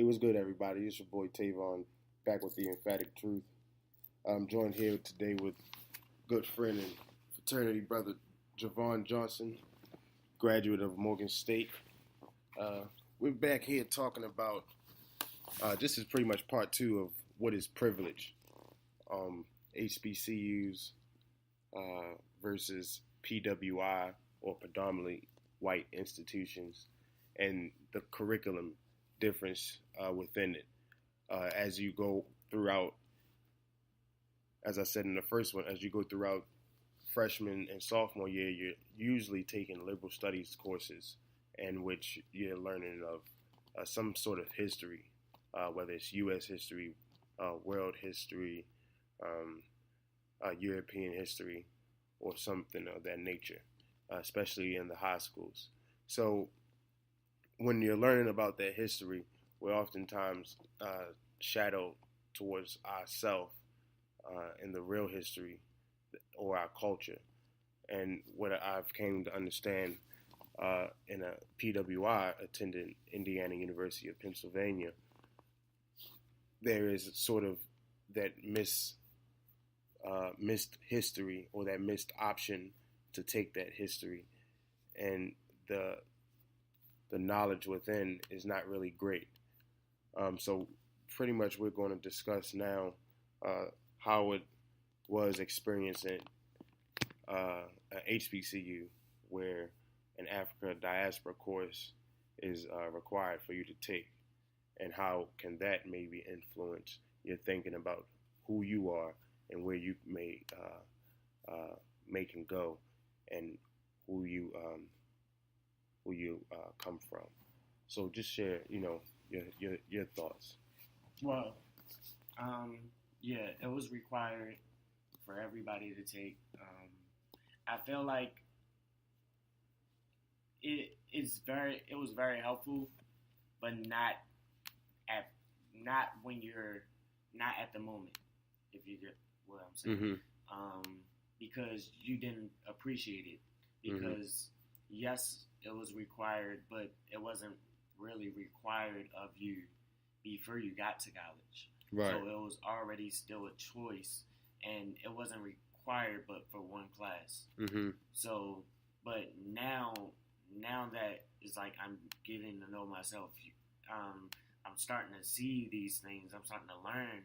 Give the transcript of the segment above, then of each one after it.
What's good, everybody? It's your boy Tavon, back with the Emphatic Truth. I'm joined here today with good friend and fraternity brother Jevon Johnson, graduate of Morgan State. We're back here talking about, this is pretty much part two of what is privilege, HBCUs versus PWI, or predominantly white institutions, and the curriculum difference within it. As you go throughout, as I said in the first one, as you go throughout freshman and sophomore year, you're usually taking liberal studies courses in which you're learning of some sort of history, whether it's U.S. history, world history, European history, or something of that nature, especially in the high schools. So when you're learning about that history, we're oftentimes shadowed towards ourselves in the real history or our culture. And what I've came to understand in a PWI, attending Indiana University of Pennsylvania, there is sort of that missed history, or that missed option to take that history, and the knowledge within is not really great. So pretty much we're going to discuss now how it was experiencing an HBCU where an Africa diaspora course is required for you to take, and how can that maybe influence your thinking about who you are and where you may make and go, and who you come from. So just share, your thoughts. Well, yeah, it was required for everybody to take. I feel like it was very helpful, but not when you're not at the moment, if you get what I'm saying. Mm-hmm. Because you didn't appreciate it. Because yes, it was required, but it wasn't really required of you before you got to college. Right. So it was already still a choice, and it wasn't required but for one class. Mm-hmm. So, but now that it's like I'm getting to know myself, I'm starting to see these things. I'm starting to learn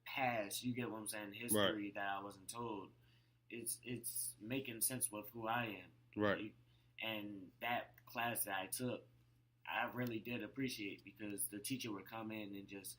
past, you get what I'm saying, history that I wasn't told. It's making sense with who I am. Right. And that class that I took, I really did appreciate, because the teacher would come in and just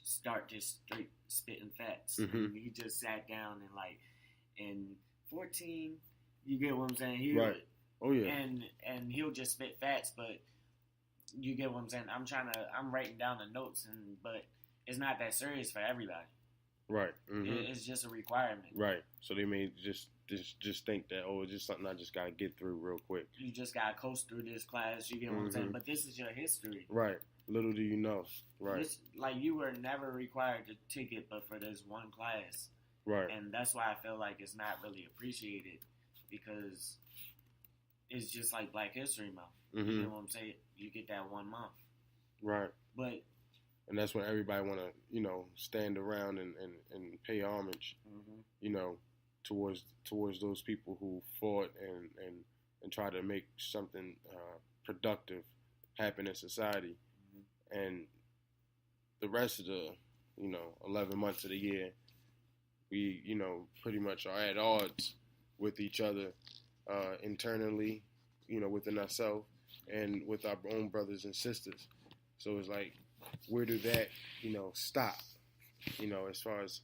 start just straight spitting facts. Mm-hmm. He just sat down and in 14, you get what I'm saying? Right. Oh yeah. And he'll just spit facts, but you get what I'm saying? I'm writing down the notes, but it's not that serious for everybody. Right. Mm-hmm. It's just a requirement. Right. So they may just think that, it's just something I just gotta get through real quick. You just gotta coast through this class. You get what I'm saying? But this is your history. Right. Little do you know. Right. You were never required to take it, but for this one class. Right. And that's why I feel like it's not really appreciated, because it's just like Black History Month. Mm-hmm. You know what I'm saying? You get that 1 month. Right. And that's when everybody want to, stand around and pay homage, towards those people who fought and try to make something productive happen in society. Mm-hmm. And the rest of the, 11 months of the year, we, pretty much are at odds with each other internally, within ourselves and with our own brothers and sisters. So it's like, where do that, stop? As far as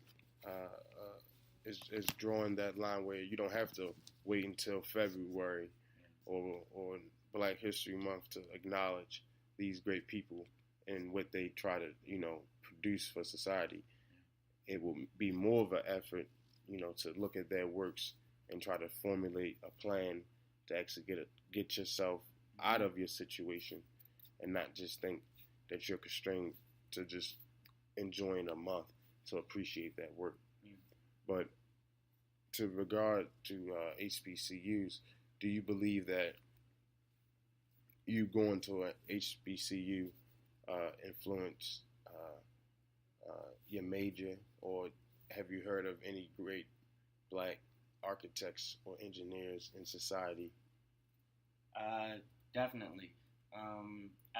is drawing that line where you don't have to wait until February or Black History Month to acknowledge these great people and what they try to, produce for society. It will be more of an effort, to look at their works and try to formulate a plan to actually get yourself out of your situation, and not just think that you're constrained to just enjoying a month to appreciate that work. But to regard to HBCUs, do you believe that you going to an HBCU influence your major, or have you heard of any great black architects or engineers in society? Definitely.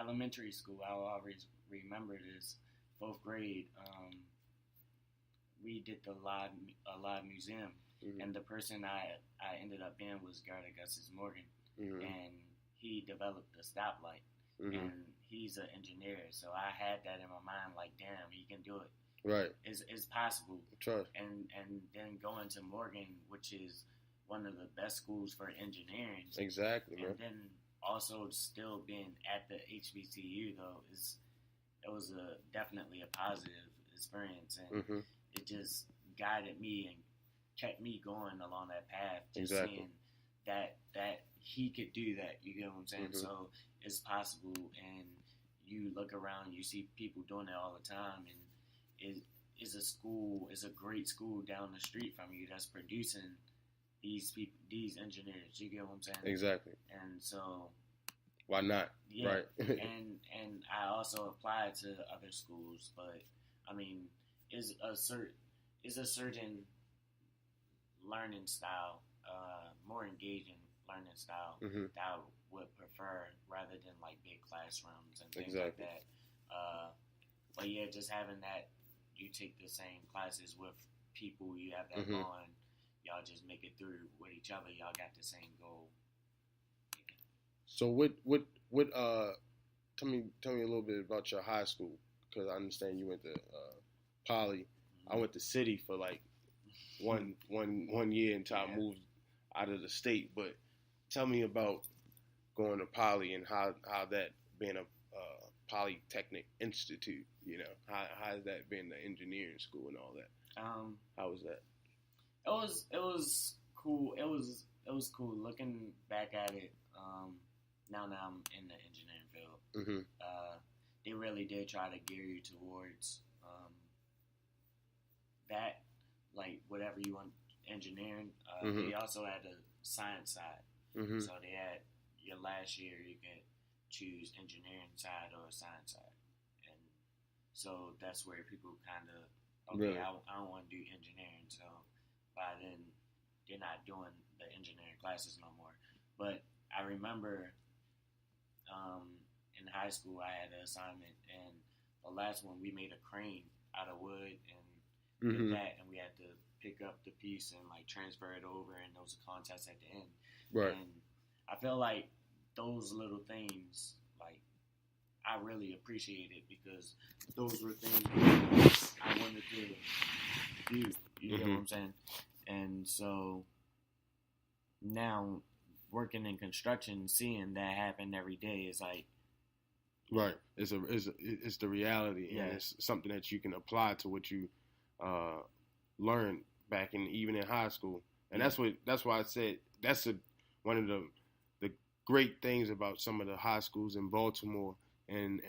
Elementary school, I'll always remember this. 4th grade, we did the live museum, Mm-hmm. and the person I ended up in was Garda Gus's Morgan, Mm-hmm. and he developed the stoplight, Mm-hmm. and he's an engineer, so I had that in my mind, like, damn, he can do it. Right. It's possible. Trust. And then going to Morgan, which is one of the best schools for engineering. Exactly, man. And then also still being at the HBCU though it was definitely a positive experience, and Mm-hmm. it just guided me and kept me going along that path. Just Exactly. seeing that he could do that. You get what I'm saying? Mm-hmm. So it's possible, and you look around, you see people doing it all the time, and it's a great school down the street from you that's producing these people, these engineers. You get what I'm saying? Exactly. And so, why not? yeah. Right. and I also applied to other schools, but I mean, is a certain learning style, more engaging learning style Mm-hmm. that I would prefer rather than like big classrooms and things Exactly. like that. But yeah, just having that, you take the same classes with people, you have that Mm-hmm. bond, y'all just make it through with each other, y'all got the same goal. So tell me a little bit about your high school, because I understand you went to Poly. I went to City for like one year until I moved out of the state. But tell me about going to Poly and how that being a Polytechnic Institute. You know, how has that been, the engineering school and all that? How was that? It was cool. It was cool looking back at it. Now that I'm in the engineering field, Mm-hmm. they really did try to gear you towards that, like whatever you want engineering. Mm-hmm. They also had the science side, Mm-hmm. so they had your last year you could choose engineering side or science side, and so that's where people kind of Really? I don't want to do engineering, so by then they're not doing the engineering classes no more. But I remember in high school I had an assignment, and the last one we made a crane out of wood and Mm-hmm. did that, and we had to pick up the piece and like transfer it over, and there was a contest at the end. Right. And I feel like those little things, like, I really appreciate it because those were things I wanted to do. You know Mm-hmm. what I'm saying? And so now working in construction, seeing that happen every day is like, Right. It's the reality, Yeah. and it's something that you can apply to what you learned back even in high school. And that's why I said that's one of the great things about some of the high schools in Baltimore and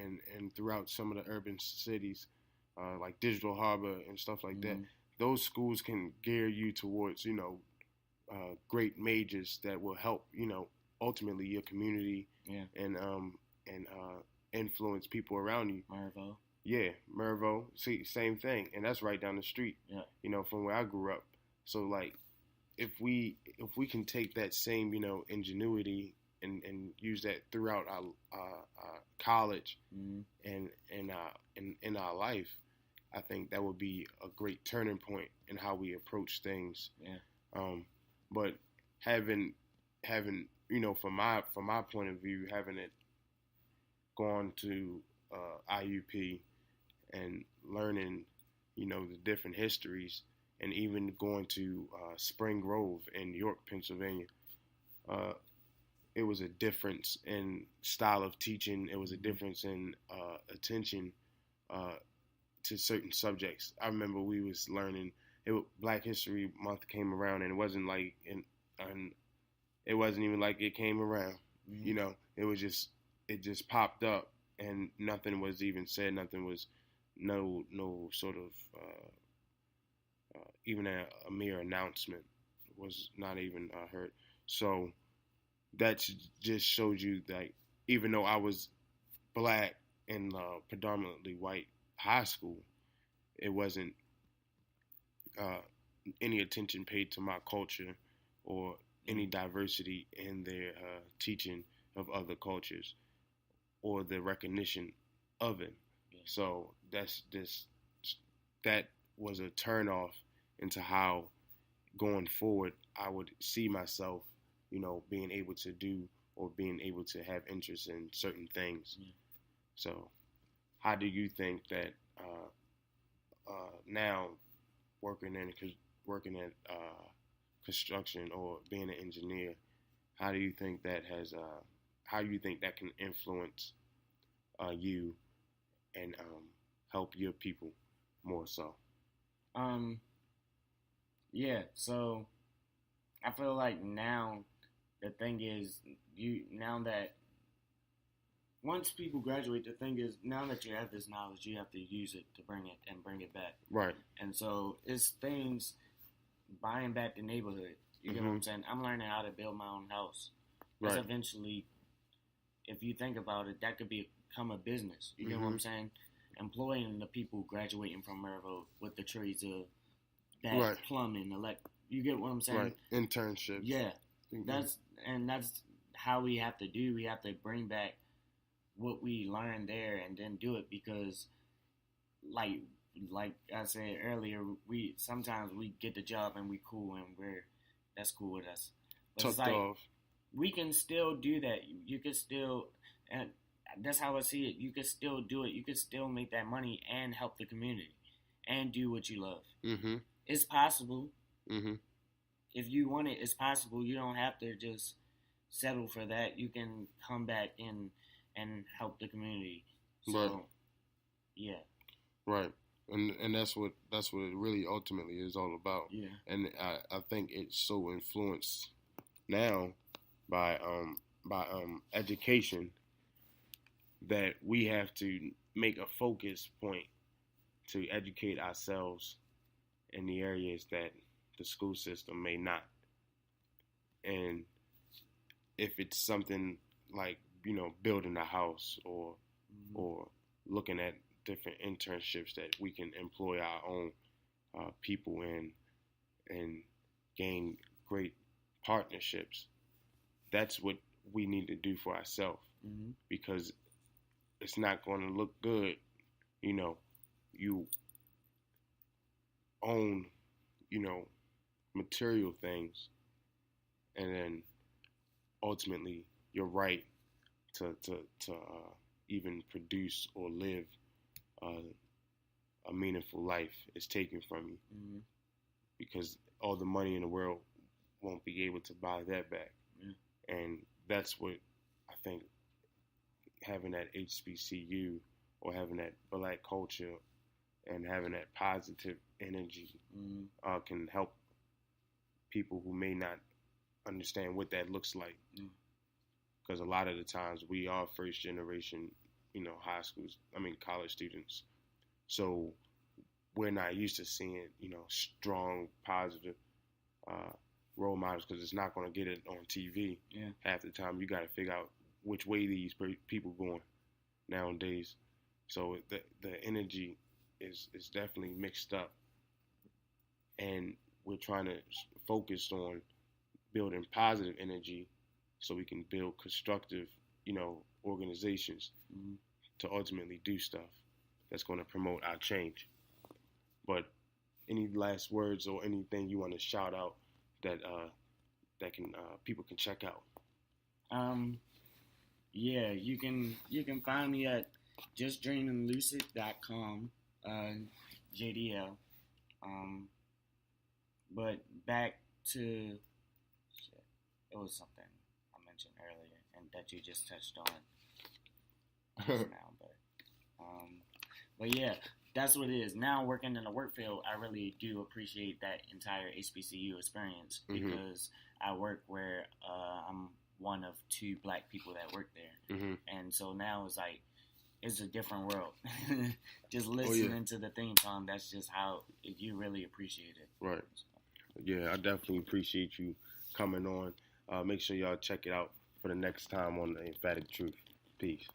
throughout some of the urban cities, like Digital Harbor and stuff like that. Those schools can gear you towards, great majors that will help, ultimately your community and influence people around you. Marvo. Yeah, Mervo. See, same thing, and that's right down the street. Yeah. From where I grew up. So like, if we can take that same ingenuity and use that throughout our college and in our life, I think that would be a great turning point in how we approach things. Yeah. But having from my point of view, having it gone to IUP and learning, the different histories, and even going to Spring Grove in York, Pennsylvania, it was a difference in style of teaching. It was a difference in attention to certain subjects. I remember we was learning. Black History Month came around, and it wasn't like, it wasn't even like it came around. Mm-hmm. It just popped up, and nothing was even said. Nothing was no sort of even a mere announcement was not even heard. So that just showed you that even though I was black in a predominantly white high school, it wasn't any attention paid to my culture or any diversity in their teaching of other cultures or the recognition of it. Yeah. So that was a turnoff into how going forward I would see myself, being able to do or being able to have interest in certain things. Yeah. So how do you think that now working at construction or being an engineer, how do you think that can influence you and help your people more so? Yeah, so I feel like now the thing is now that once people graduate, the thing is now that you have this knowledge, you have to use it to bring it back. Right. And so it's things buying back the neighborhood. You get what I'm saying? I'm learning how to build my own house. Because eventually, if you think about it, that could become a business. You get what I'm saying? Employing the people graduating from Maryville with the trades of that plumbing, you get what I'm saying? Right. Internship. Yeah. That's how we have to do. We have to bring back what we learned there and then do it because, like I said earlier, sometimes we get the job and we cool and that's cool with us. But Tucked off. We can still do that. You can still, and that's how I see it. You can still do it. You can still make that money and help the community and do what you love. Mm-hmm. It's possible. Mm-hmm. If you want it, it's possible. You don't have to just settle for that. You can come back and help the community. So, right. Yeah. Right. And that's what it really ultimately is all about. Yeah. And I think it's so influenced now by education that we have to make a focus point to educate ourselves in the areas that the school system may not. And if it's something like, building a house or looking at different internships that we can employ our own people in and gain great partnerships, that's what we need to do for ourselves. Mm-hmm. Because it's not going to look good, you own, material things, and then ultimately your right to even produce or live a meaningful life is taken from you. Mm-hmm. Because all the money in the world won't be able to buy that back. Yeah. And that's what I think having that HBCU or having that black culture and having that positive energy can help people who may not understand what that looks like. Because a lot of the times we are first generation, college students. So we're not used to seeing, strong, positive role models because it's not going to get it on TV. Yeah. Half the time you got to figure out which way these people going nowadays. So the energy is definitely mixed up. And we're trying to focus on building positive energy so we can build constructive, organizations to ultimately do stuff that's going to promote our change. But any last words or anything you want to shout out that can people can check out? Yeah, you can find me at justdreaminglucid.com, JDL. But back to it was something I mentioned earlier and that you just touched on just now, but yeah, that's what it is. Now working in the work field, I really do appreciate that entire HBCU experience because I work where I'm one of 2 black people that work there, and so now it's like it's a different world. Just listening to the theme song, that's just how you really appreciate it. Right. Yeah, I definitely appreciate you coming on. Make sure y'all check it out for the next time on the Emphatic Truth. Peace.